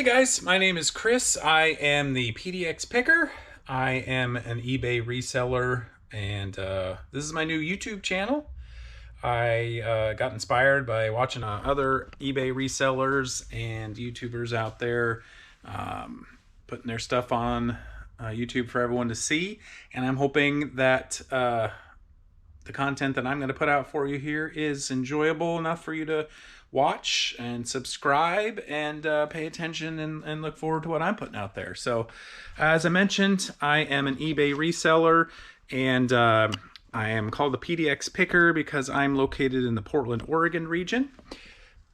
Hey guys, my name is Chris. I am the PDXPicker. I am an eBay reseller, and this is my new YouTube channel. I got inspired by watching other eBay resellers and YouTubers out there putting their stuff on YouTube for everyone to see, and I'm hoping that the content that I'm going to put out for you here is enjoyable enough for you to watch and subscribe and pay attention and look forward to what I'm putting out there. So as I mentioned, I am an eBay reseller, and I am called the PDXPicker because I'm located in the Portland, Oregon region.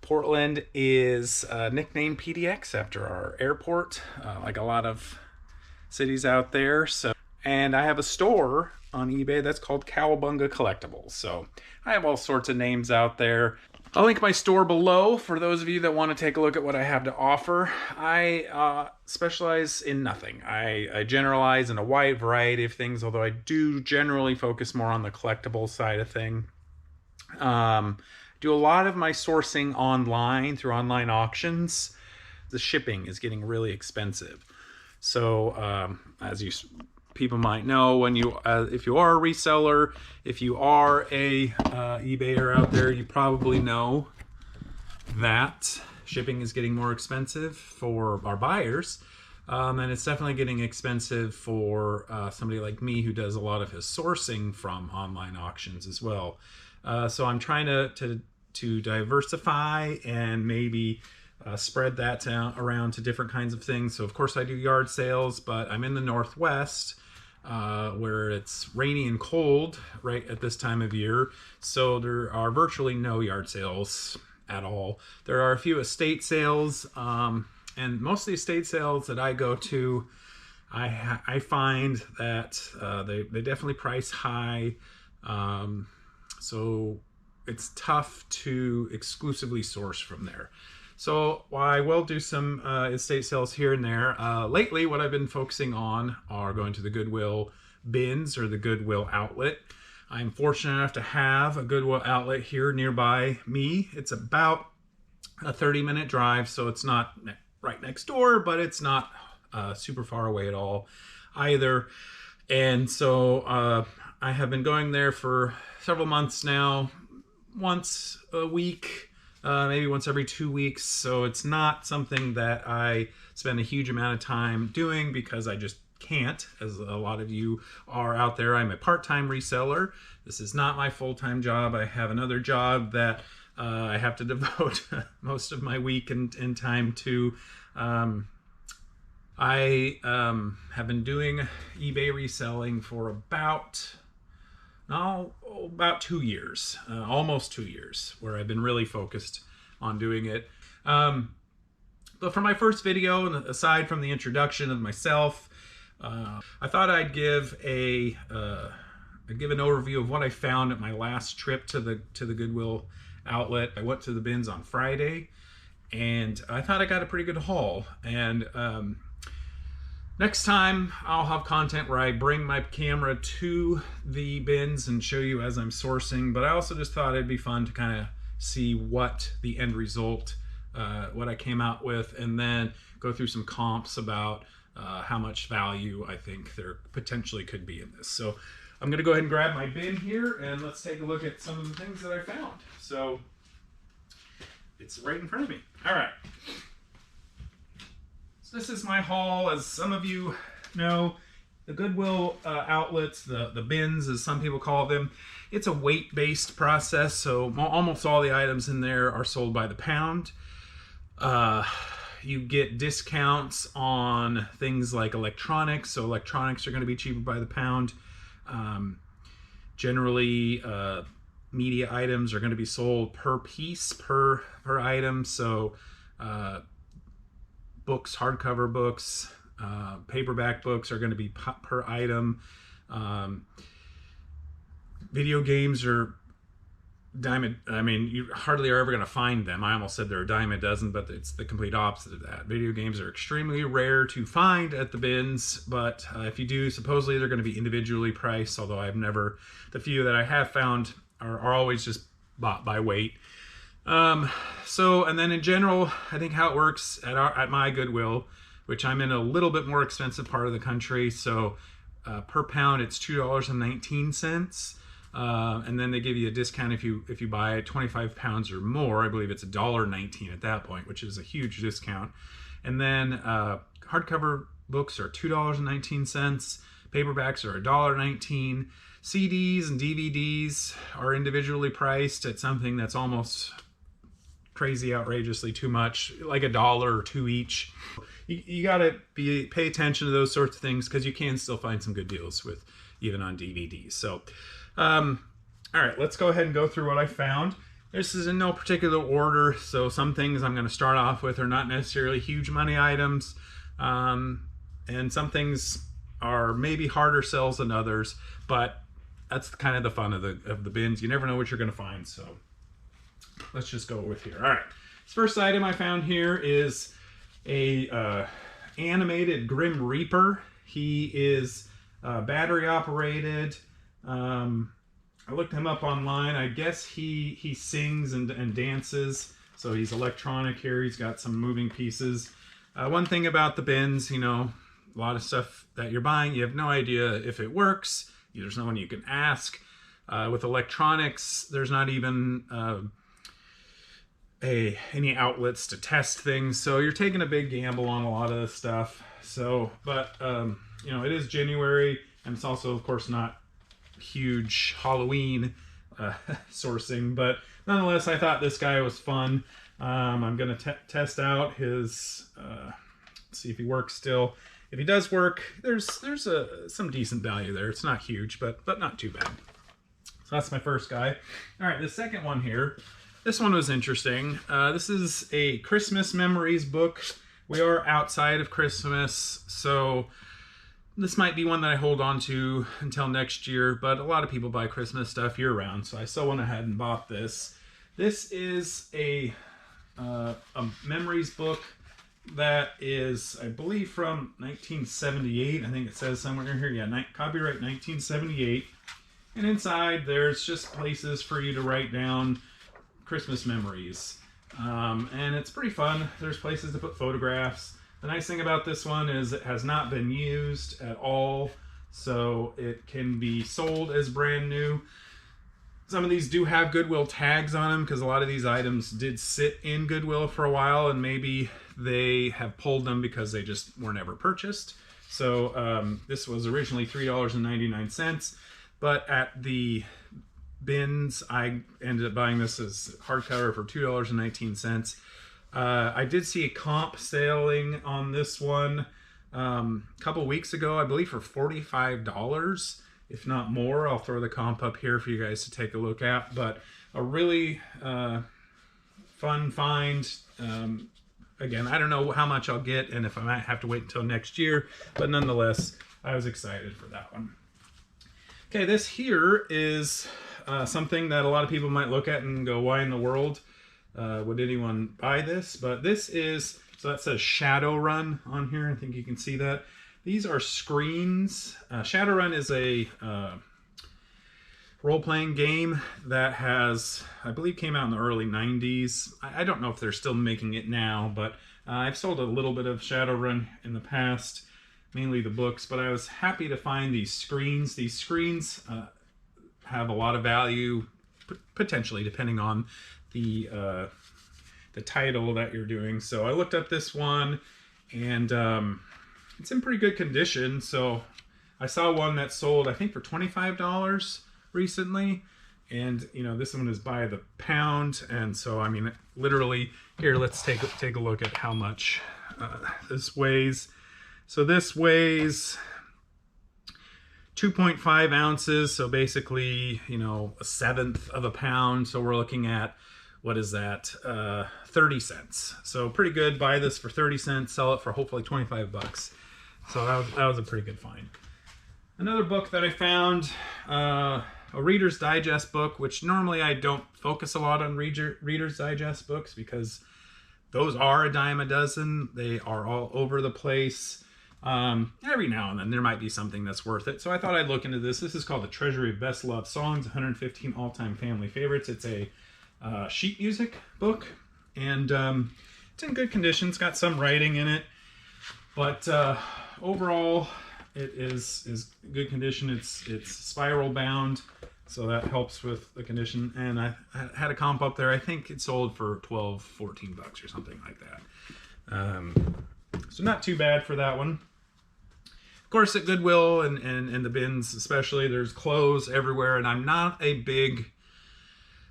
Portland is nicknamed PDX after our airport, like a lot of cities out there. And I have a store on eBay that's called Cowabunga Collectibles. So I have all sorts of names out there. I'll link my store below for those of you that want to take a look at what I have to offer. I specialize in nothing. I generalize in a wide variety of things, although I do generally focus more on the collectible side of thing. Do a lot of my sourcing online through online auctions. The shipping is getting really expensive. So as people might know, when you if you are a reseller, if you are a eBayer out there, you probably know that shipping is getting more expensive for our buyers, and it's definitely getting expensive for somebody like me who does a lot of his sourcing from online auctions as well. So I'm trying to diversify and maybe spread that around to different kinds of things. So of course I do yard sales, but I'm in the Northwest, where it's rainy and cold right at this time of year, so there are virtually no yard sales at all. There are a few estate sales, and most of the estate sales that I go to, I find that they definitely price high, so it's tough to exclusively source from there. So while I will do some estate sales here and there, lately what I've been focusing on are going to the Goodwill bins or the Goodwill outlet. I'm fortunate enough to have a Goodwill outlet here nearby me. It's about a 30-minute drive, so it's not right next door, but it's not super far away at all either. And so I have been going there for several months now, once a week, maybe once every 2 weeks. So it's not something that I spend a huge amount of time doing because I just can't, as a lot of you are out there. I'm a part-time reseller. This is not my full-time job. I have another job that I have to devote most of my week and time to. I have been doing eBay reselling for about 2 years, almost 2 years, where I've been really focused on doing it. But for my first video, and aside from the introduction of myself, I thought I'd give an overview of what I found at my last trip to the Goodwill outlet. I went to the bins on Friday, and I thought I got a pretty good haul. And next time I'll have content where I bring my camera to the bins and show you as I'm sourcing, but I also just thought it'd be fun to kind of see what the end result, what I came out with, and then go through some comps about how much value I think there potentially could be in this. So I'm going to go ahead and grab my bin here, and let's take a look at some of the things that I found. So it's right in front of me. All right. So this is my haul. As some of you know, the Goodwill outlets, the bins as some people call them, it's a weight-based process, so almost all the items in there are sold by the pound. You get discounts on things like electronics, so electronics are going to be cheaper by the pound. Generally, media items are going to be sold per piece, per item, so books, hardcover books, paperback books are going to be per item. Video games are dime. I mean, you hardly are ever going to find them. I almost said they're a dime a dozen, but it's the complete opposite of that. Video games are extremely rare to find at the bins, but if you do, supposedly they're going to be individually priced, although I've never, the few that I have found are always just bought by weight. So, and then in general, I think how it works at my Goodwill, which I'm in a little bit more expensive part of the country. So per pound, it's $2.19. And then they give you a discount if you buy 25 pounds or more. I believe it's $1.19 at that point, which is a huge discount. And then hardcover books are $2.19. Paperbacks are $1.19. CDs and DVDs are individually priced at something that's almost crazy, outrageously too much, like $1 or $2 each. You gotta pay attention to those sorts of things, because you can still find some good deals with even on DVDs. So, all right, let's go ahead and go through what I found. This is in no particular order, so some things I'm going to start off with are not necessarily huge money items, and some things are maybe harder sells than others, but that's kind of the fun of the bins. You never know what you're going to find, so let's just go with here. All right, this first item I found here is a animated Grim Reaper. He is battery operated. I looked him up online. I guess he sings and dances, so he's electronic here. He's got some moving pieces. One thing about the bins, you know, a lot of stuff that you're buying, you have no idea if it works. There's no one you can ask. With electronics, there's not even any outlets to test things, so you're taking a big gamble on a lot of this stuff. So, but you know, it is January, and it's also, of course, not huge Halloween sourcing, but nonetheless, I thought this guy was fun. I'm gonna test out his see if he works still. If he does work, there's some decent value there. It's not huge, but not too bad. So that's my first guy. All right, the second one here. This one was interesting. This is a Christmas memories book. We are outside of Christmas, so this might be one that I hold on to until next year, but a lot of people buy Christmas stuff year-round, so I still went ahead and bought this. This is a memories book that is, I believe, from 1978. I think it says somewhere in here. Yeah, copyright 1978. And inside, there's just places for you to write down Christmas memories. And it's pretty fun. There's places to put photographs. The nice thing about this one is it has not been used at all, so it can be sold as brand new. Some of these do have Goodwill tags on them, because a lot of these items did sit in Goodwill for a while, and maybe they have pulled them because they just were never purchased. So this was originally $3.99, but at the bins, I ended up buying this as hardcover for $2.19. I did see a comp sailing on this one a couple weeks ago, I believe for $45, if not more. I'll throw the comp up here for you guys to take a look at, but a really fun find. Again, I don't know how much I'll get and if I might have to wait until next year, but nonetheless, I was excited for that one. Okay, this here is something that a lot of people might look at and go, why in the world would anyone buy this? But this is, so that says Shadowrun on here. I think you can see that. These are screens. Shadowrun is a role-playing game that has, I believe, came out in the early 90s. I don't know if they're still making it now, but I've sold a little bit of Shadowrun in the past, mainly the books, but I was happy to find these screens. These screens have a lot of value, potentially, depending on the title that you're doing. So I looked up this one, and it's in pretty good condition. So I saw one that sold, I think, for $25 recently, and you know, this one is by the pound, and so I mean, literally, here, let's take a look at how much this weighs. So this weighs 2.5 ounces, so basically, you know, 1/7 of a pound. So we're looking at, what is that, 30 cents. So pretty good. Buy this for 30 cents, sell it for hopefully 25 bucks. So that was a pretty good find. Another book that I found, a Reader's Digest book, which normally I don't focus a lot on Reader's Digest books because those are a dime a dozen. They are all over the place. Every now and then there might be something that's worth it. So I thought I'd look into this. This is called The Treasury of Best Loved Songs, 115 All-Time Family Favorites. It's a sheet music book, and it's in good condition. It's got some writing in it, but overall it is good condition. It's spiral bound, so that helps with the condition. And I had a comp up there. I think it sold for 12, 14 bucks or something like that. So not too bad for that one. Of course, at Goodwill and the bins especially, there's clothes everywhere, and I'm not a big...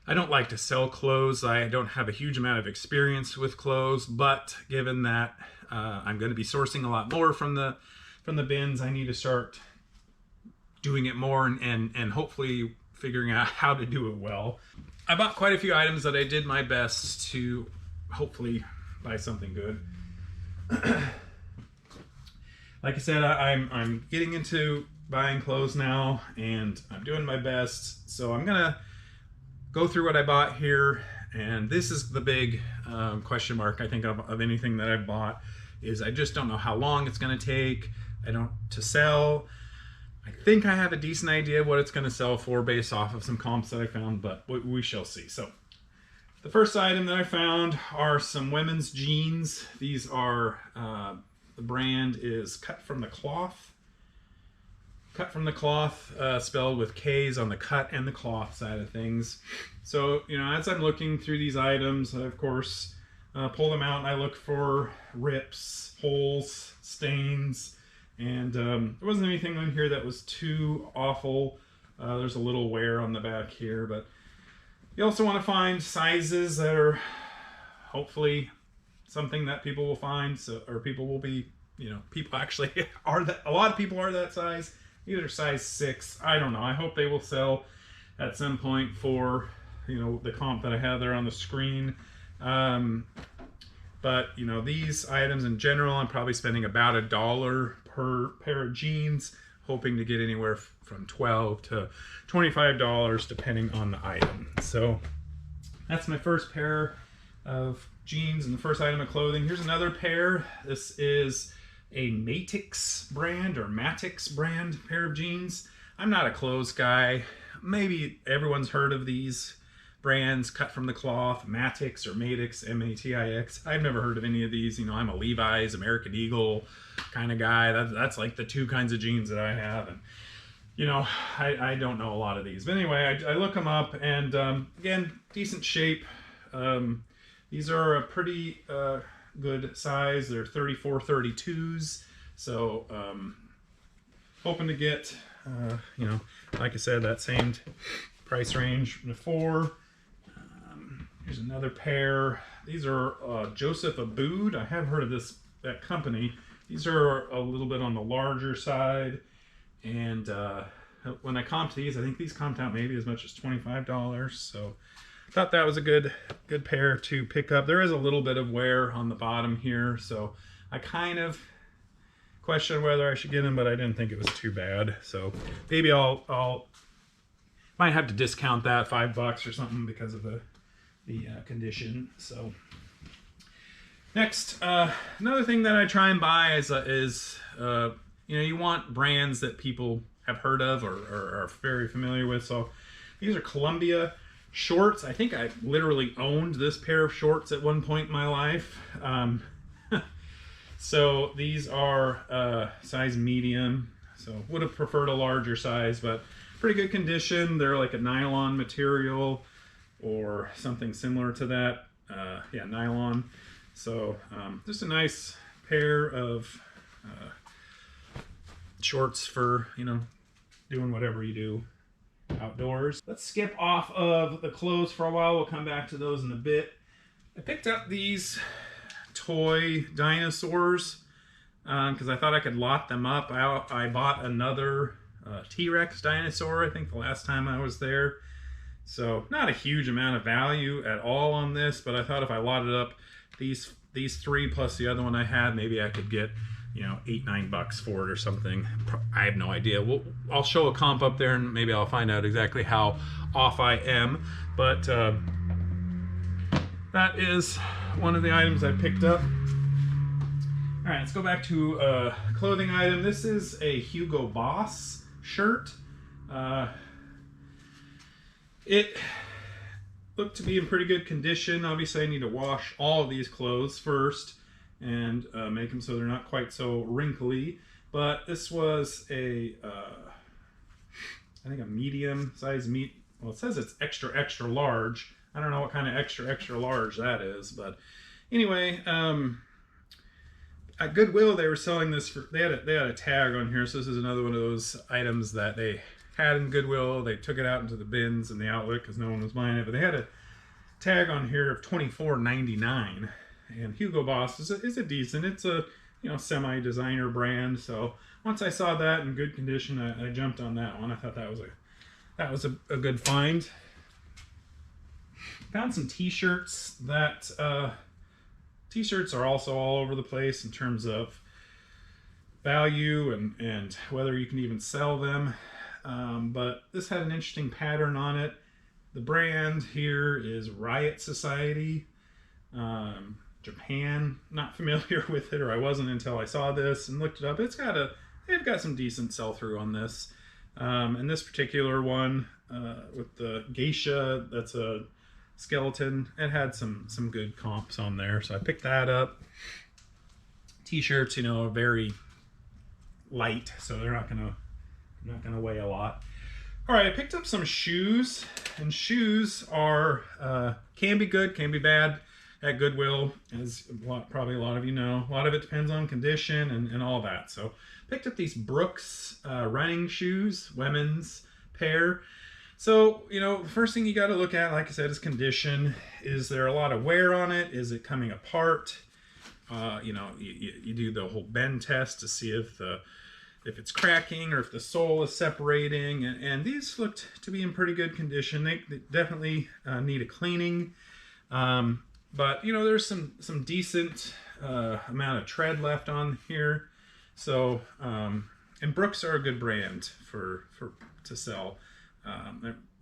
I don't like to sell clothes. I don't have a huge amount of experience with clothes, but given that I'm going to be sourcing a lot more from the bins, I need to start doing it more and hopefully figuring out how to do it well. I bought quite a few items that I did my best to hopefully buy something good. Like I said, I'm getting into buying clothes now, and I'm doing my best. So I'm gonna go through what I bought here, and this is the big question mark I think of anything that I've bought, is I just don't know how long it's going to take to sell. I think I have a decent idea of what it's going to sell for based off of some comps that I found, but we shall see. So the first item that I found are some women's jeans. These are the brand is Cut From The Cloth. Cut From The Cloth, spelled with K's on the cut and the cloth side of things. So, you know, as I'm looking through these items, I, of course, pull them out and I look for rips, holes, stains, and there wasn't anything on here that was too awful. There's a little wear on the back here, but you also want to find sizes that are hopefully something that people will find, or people will be, you know, people actually are that, a lot of people are that size. Either size 6, I don't know. I hope they will sell at some point for, you know, the comp that I have there on the screen. But, you know, these items in general, I'm probably spending about $1 per pair of jeans, hoping to get anywhere from $12 to $25 depending on the item. So that's my first pair of jeans and the first item of clothing. Here's another pair. This is a Matix brand pair of jeans. I'm not a clothes guy. Maybe everyone's heard of these brands, Cut From The Cloth, Matix or Matix, M-A-T-I-X. I've never heard of any of these. You know, I'm a Levi's, American Eagle kind of guy. That's like the two kinds of jeans that I have. And, you know, I don't know a lot of these. But anyway, I look them up, and again, decent shape. These are a pretty good size. They're 34, 32s. So hoping to get, you know, like I said, that same price range before. Here's another pair. These are Joseph Abboud. I have heard of that company. These are a little bit on the larger side. And when I comped these, I think these comped out maybe as much as $25. So I thought that was a good pair to pick up. There is a little bit of wear on the bottom here, so I kind of questioned whether I should get them, but I didn't think it was too bad. So maybe I'll might have to discount that $5 or something because of the condition. So next, another thing that I try and buy is you know, you want brands that people have heard of or are very familiar with. So these are Columbia shorts. I think I literally owned this pair of shorts at one point in my life. So these are size medium. So would have preferred a larger size, but pretty good condition. They're like a nylon material or something similar to that. Yeah, nylon. So just a nice pair of shorts for, you know, doing whatever you do outdoors. Let's skip off of the clothes for a while. We'll come back to those in a bit. I picked up these toy dinosaurs because I thought I could lot them up. I bought another T-Rex dinosaur, I think, the last time I was there. So not a huge amount of value at all on this, but I thought if I lotted up these three plus the other one I had, maybe I could get, you know, $8-9 for it or something. I have no idea. I'll show a comp up there and maybe I'll find out exactly how off I am. But that is one of the items I picked up. All right, let's go back to a clothing item. This is a Hugo Boss shirt. look to be in pretty good condition. Obviously, I need to wash all of these clothes first and make them so they're not quite so wrinkly. But this was a, I think a medium size meat. Well, it says it's extra, extra large. I don't know what kind of extra, extra large that is. But anyway, at Goodwill, they were selling this for, they had a tag on here. So this is another one of those items that they had in Goodwill. They took it out into the bins in the outlet because no one was buying it. But they had a tag on here of $24.99. And Hugo Boss is a decent, it's a, you know, semi-designer brand. So once I saw that in good condition, I jumped on that one. I thought that was a good find. Found some t-shirts. That t-shirts are also all over the place in terms of value and whether you can even sell them. But this had an interesting pattern on it. The brand here is Riot Society. Japan, not familiar with it, or I wasn't until I saw this and looked it up. They've got some decent sell-through on this. And this particular one with the geisha, that's a skeleton, it had some good comps on there, so I picked that up. T-shirts, you know, are very light, so they're not gonna weigh a lot. All right, I picked up some shoes, and shoes are can be good, can be bad at Goodwill, as probably a lot of you know. A lot of it depends on condition and all that. So picked up these Brooks running shoes, women's pair. So, you know, the first thing you got to look at, like I said, is condition. Is there a lot of wear on it? Is it coming apart? You know, you do the whole bend test to see if it's cracking or if the sole is separating. And these looked to be in pretty good condition. They definitely need a cleaning. But, you know, there's some decent amount of tread left on here. So, and Brooks are a good brand to sell.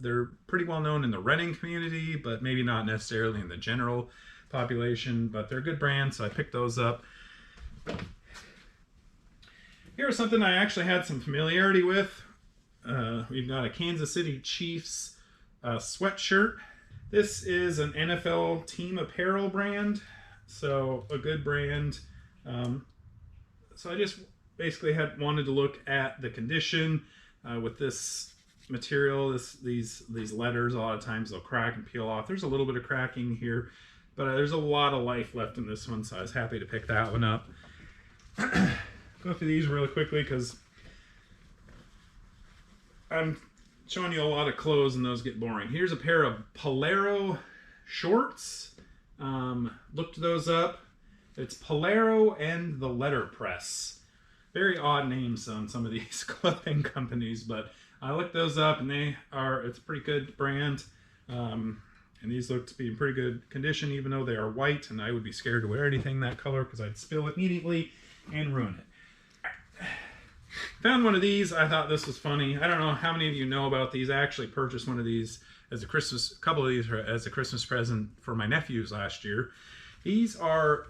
They're pretty well known in the running community, but maybe not necessarily in the general population, but they're a good brand, so I picked those up. Here's something I actually had some familiarity with. We've got a Kansas City Chiefs sweatshirt. This is an NFL team apparel brand, so a good brand. So I just basically wanted to look at the condition with this material. These letters, a lot of times they'll crack and peel off. There's a little bit of cracking here, but there's a lot of life left in this one, so I was happy to pick that one up. Go through these really quickly because I'm showing you a lot of clothes and those get boring. Here's a pair of Polero shorts. Looked those up. It's Polero and the Letterpress. Very odd names on some of these clothing companies, but I looked those up and it's a pretty good brand. And these look to be in pretty good condition, even though they are white, and I would be scared to wear anything that color because I'd spill immediately and ruin it. Found one of these. I thought this was funny. I don't know how many of you know about these. I actually purchased one of these as a couple of these as a Christmas present for my nephews last year. These are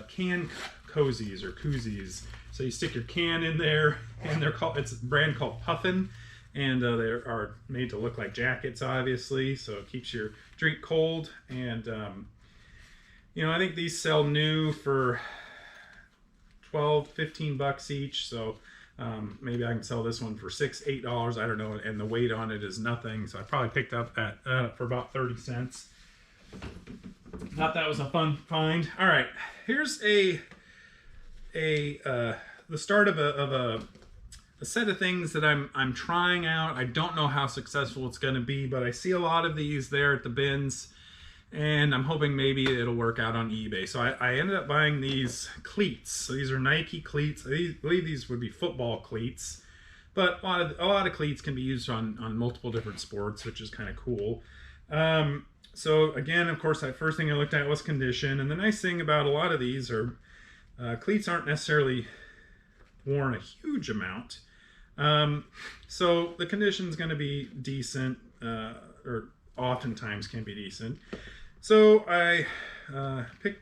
can cozies or koozies. So you stick your can in there, and it's a brand called Puffin, and they are made to look like jackets, obviously. So it keeps your drink cold, and you know, I think these sell new for $12-15 each. So maybe I can sell this one for $6-8. I don't know, and the weight on it is nothing, so I probably picked up for about 30 cents. Thought that was a fun find. All right, here's the start of a set of things that I'm trying out. I don't know how successful it's going to be, but I see a lot of these there at the bins, and I'm hoping maybe it'll work out on eBay. So I ended up buying these cleats. So these are Nike cleats. I believe these would be football cleats, but a lot of cleats can be used on multiple different sports, which is kind of cool. So again, of course, that first thing I looked at was condition, and the nice thing about a lot of these are cleats aren't necessarily worn a huge amount. So the condition is going to be decent, or oftentimes can be decent. So I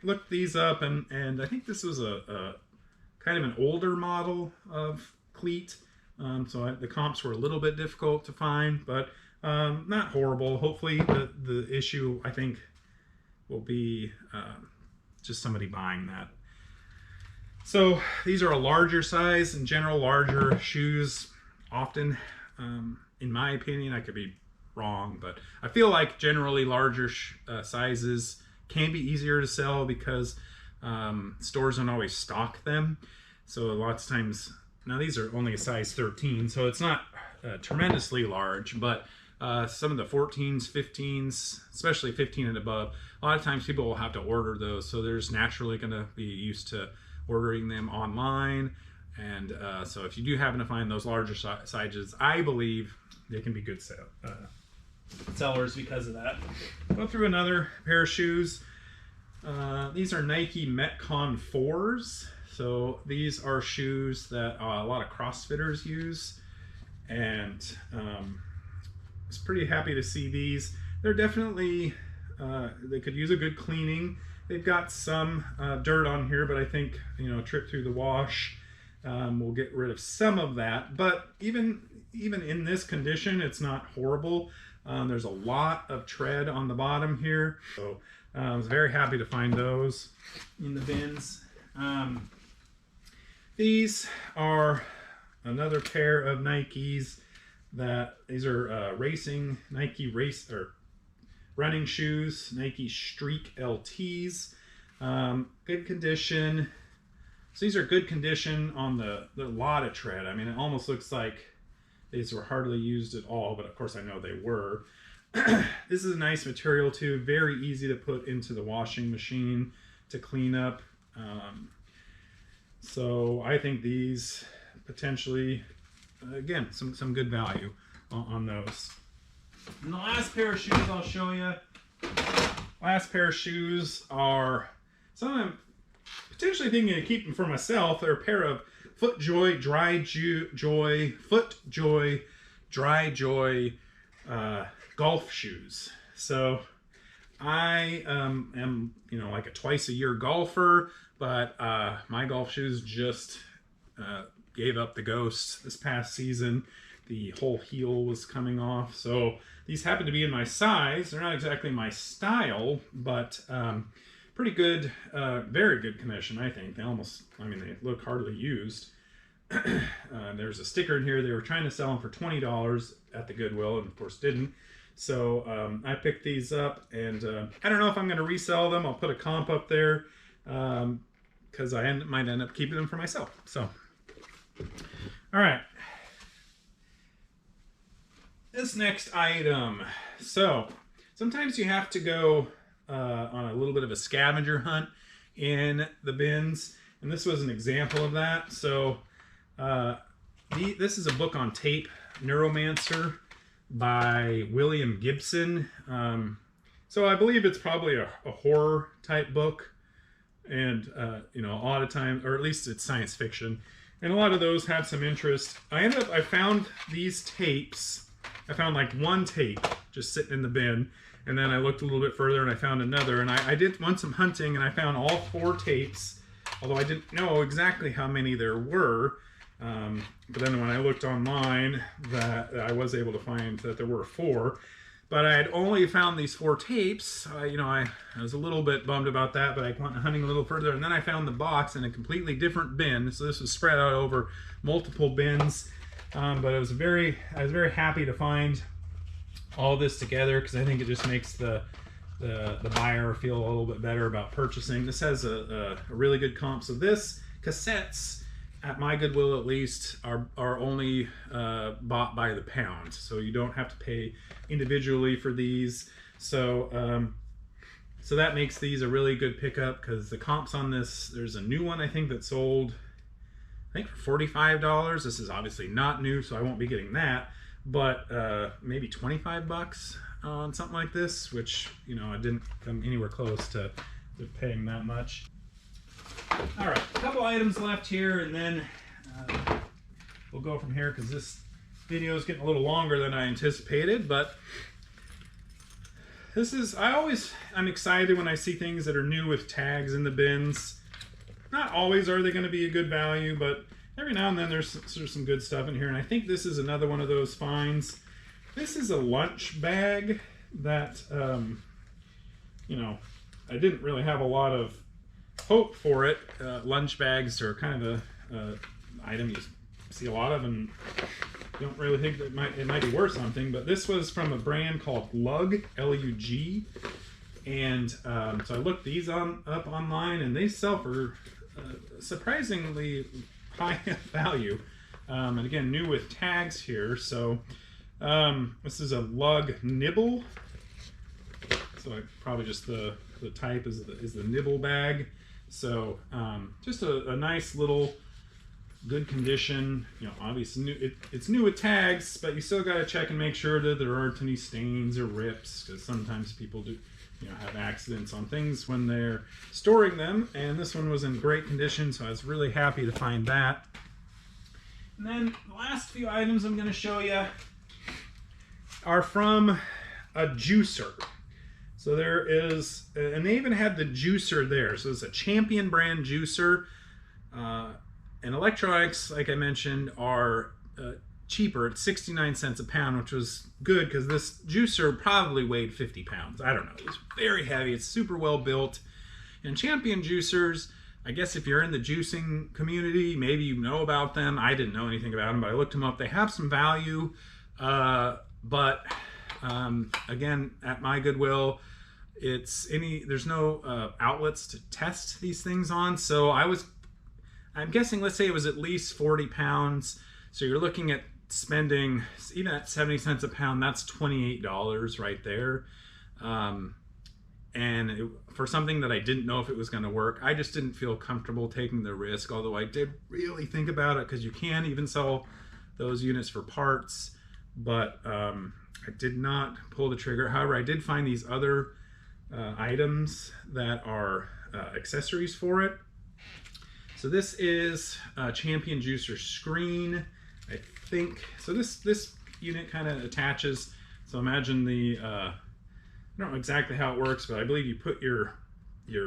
looked these up, and I think this was a kind of an older model of cleat. So the comps were a little bit difficult to find, but Not horrible. Hopefully the issue, I think, will be just somebody buying that. So these are a larger size. In general, larger shoes often, in my opinion, I could be wrong, but I feel like generally larger sizes can be easier to sell because stores don't always stock them. So a lot of times, now these are only a size 13, so it's not tremendously large, but some of the 14s, 15s, especially 15 and above, a lot of times people will have to order those, so they're just naturally going to be used to ordering them online. And so if you do happen to find those larger sizes, I believe they can be good sellers because of that. Go through another pair of shoes. These are Nike Metcon 4s. So these are shoes that a lot of CrossFitters use, and I was pretty happy to see these. They're definitely, they could use a good cleaning. They've got some dirt on here, but I think, you know, a trip through the wash will get rid of some of that. But even in this condition, it's not horrible. There's a lot of tread on the bottom here, so I was very happy to find those in the bins. These are another pair of Nikes these are Nike running shoes, Nike Streak LTs. Good condition. So these are good condition on the lot of tread. I mean, it almost looks like these were hardly used at all, but of course I know they were. This is a nice material too, very easy to put into the washing machine to clean up. So I think these potentially, again, some good value on those. And the last pair of shoes I'll show you. Last pair of shoes are some I'm potentially thinking of keeping for myself. They're a pair of FootJoy Dry Joy golf shoes. So I am, you know, like a twice-a-year golfer, but my golf shoes just gave up the ghost this past season. The whole heel was coming off, so these happen to be in my size. They're not exactly my style, but pretty good, very good condition, I think. They they look hardly used. There's a sticker in here. They were trying to sell them for $20 at the Goodwill, and of course didn't. So I picked these up, and I don't know if I'm going to resell them. I'll put a comp up there because I might end up keeping them for myself. So, all right. This next item. So sometimes you have to go on a little bit of a scavenger hunt in the bins, and this was an example of that. So this is a book on tape, Neuromancer, by William Gibson. So I believe it's probably a horror type book, and you know, a lot of times, or at least it's science fiction, and a lot of those have some interest. I found these tapes. I found like one tape just sitting in the bin, and then I looked a little bit further and I found another, and I did want some hunting, and I found all 4 tapes, although I didn't know exactly how many there were. But then when I looked online, that I was able to find that there were 4, but I had only found these 4 tapes. You know, I was a little bit bummed about that, but I went hunting a little further, and then I found the box in a completely different bin. So this was spread out over multiple bins, but I was very happy to find all this together, because I think it just makes the buyer feel a little bit better about purchasing. This has a really good comp. So this cassettes, at my Goodwill at least, are only bought by the pound, so you don't have to pay individually for these. So so that makes these a really good pickup, because the comps on this, there's a new one I think that sold, I think, for $45. This is obviously not new, so I won't be getting that, but maybe 25 bucks on something like this, which, you know, I didn't come anywhere close to paying that much. All right, a couple items left here, and then we'll go from here, because this video is getting a little longer than I anticipated. But this is, I'm excited when I see things that are new with tags in the bins. Not always are they going to be a good value, but every now and then there's some good stuff in here, and I think this is another one of those finds. This is a lunch bag that, you know, I didn't really have a lot of hope for it. Lunch bags are kind of a item you see a lot of and don't really think that it might be worth something. But this was from a brand called Lug, L-U-G, and so I looked these up online, and they sell for surprisingly high value. And again, new with tags here. So this is a Lug nibble. So probably just the type is the nibble bag. So just a nice little good condition. You know, obviously new, it's new with tags, but you still got to check and make sure that there aren't any stains or rips, because sometimes people do, you know, have accidents on things when they're storing them. And this one was in great condition, so I was really happy to find that. And then the last few items I'm going to show you are from a juicer. So there is, and they even had the juicer there. So it's a Champion brand juicer. And electronics, like I mentioned, are cheaper at 69 cents a pound, which was good because this juicer probably weighed 50 pounds. I don't know. It's very heavy. It's super well built. And Champion juicers, I guess if you're in the juicing community, maybe you know about them. I didn't know anything about them, but I looked them up. They have some value. But again, at my Goodwill, there's no outlets to test these things on. So I'm guessing, let's say it was at least 40 pounds. So you're looking at spending, even at 70 cents a pound, that's $28 right there. For something that I didn't know if it was going to work, I just didn't feel comfortable taking the risk, although I did really think about it, because you can even sell those units for parts. But I did not pull the trigger. However, I did find these other items that are accessories for it. So this is a Champion juicer screen, I think. So this unit kind of attaches. So imagine I don't know exactly how it works, but I believe you put your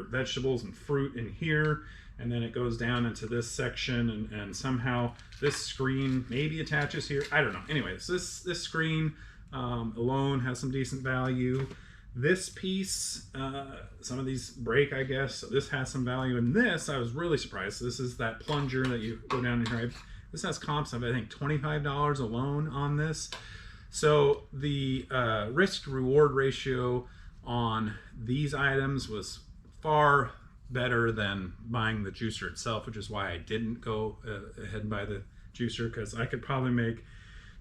vegetables and fruit in here, and then it goes down into this section, and somehow this screen maybe attaches here. I don't know. Anyways, this screen alone has some decent value. This piece, some of these break, I guess. So this has some value. And this, I was really surprised. So this is that plunger that you go down in here. This has comps of, I think, $25 alone on this. So the risk-reward ratio on these items was far better than buying the juicer itself, which is why I didn't go ahead and buy the juicer, because I could probably make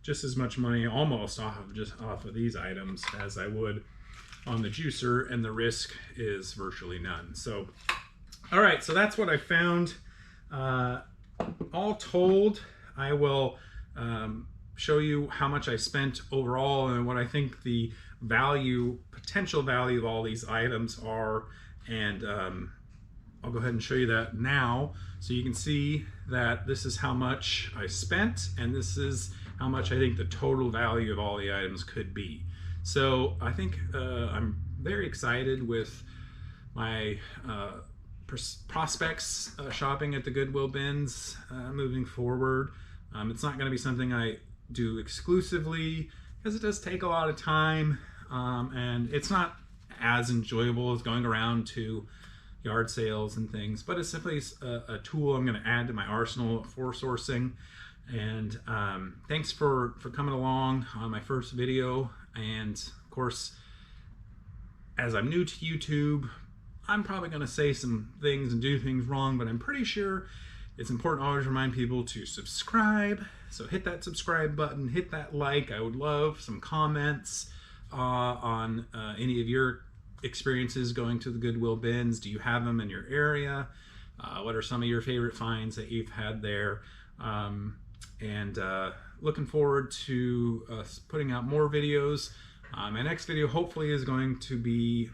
just as much money almost off of these items as I would on the juicer, and the risk is virtually none. So, all right, so that's what I found. All told, I will show you how much I spent overall and what I think the potential value of all these items are, and I'll go ahead and show you that now, so you can see that this is how much I spent, and this is how much I think the total value of all the items could be. So I think I'm very excited with my prospects shopping at the Goodwill bins moving forward. It's not going to be something I do exclusively, because it does take a lot of time, and it's not as enjoyable as going around to yard sales and things, but it's simply a tool I'm going to add to my arsenal for sourcing. And thanks for coming along on my first video. And of course, as I'm new to YouTube, I'm probably going to say some things and do things wrong, but I'm pretty sure it's important to always remind people to subscribe. So hit that subscribe button, hit that like. I would love some comments on any of your experiences going to the Goodwill bins. Do you have them in your area? What are some of your favorite finds that you've had there? And looking forward to putting out more videos. My next video hopefully is going to be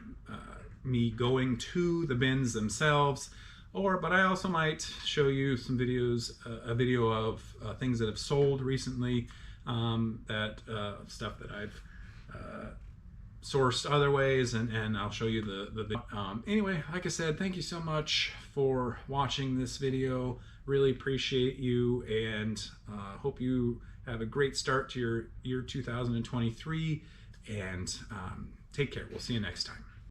me going to the bins themselves, but I also might show you some videos, a video of things that have sold recently, stuff that I've sourced other ways, and I'll show you the anyway, like I said, thank you so much for watching this video. Really appreciate you, and hope you Have a great start to your year 2023, and take care. We'll see you next time.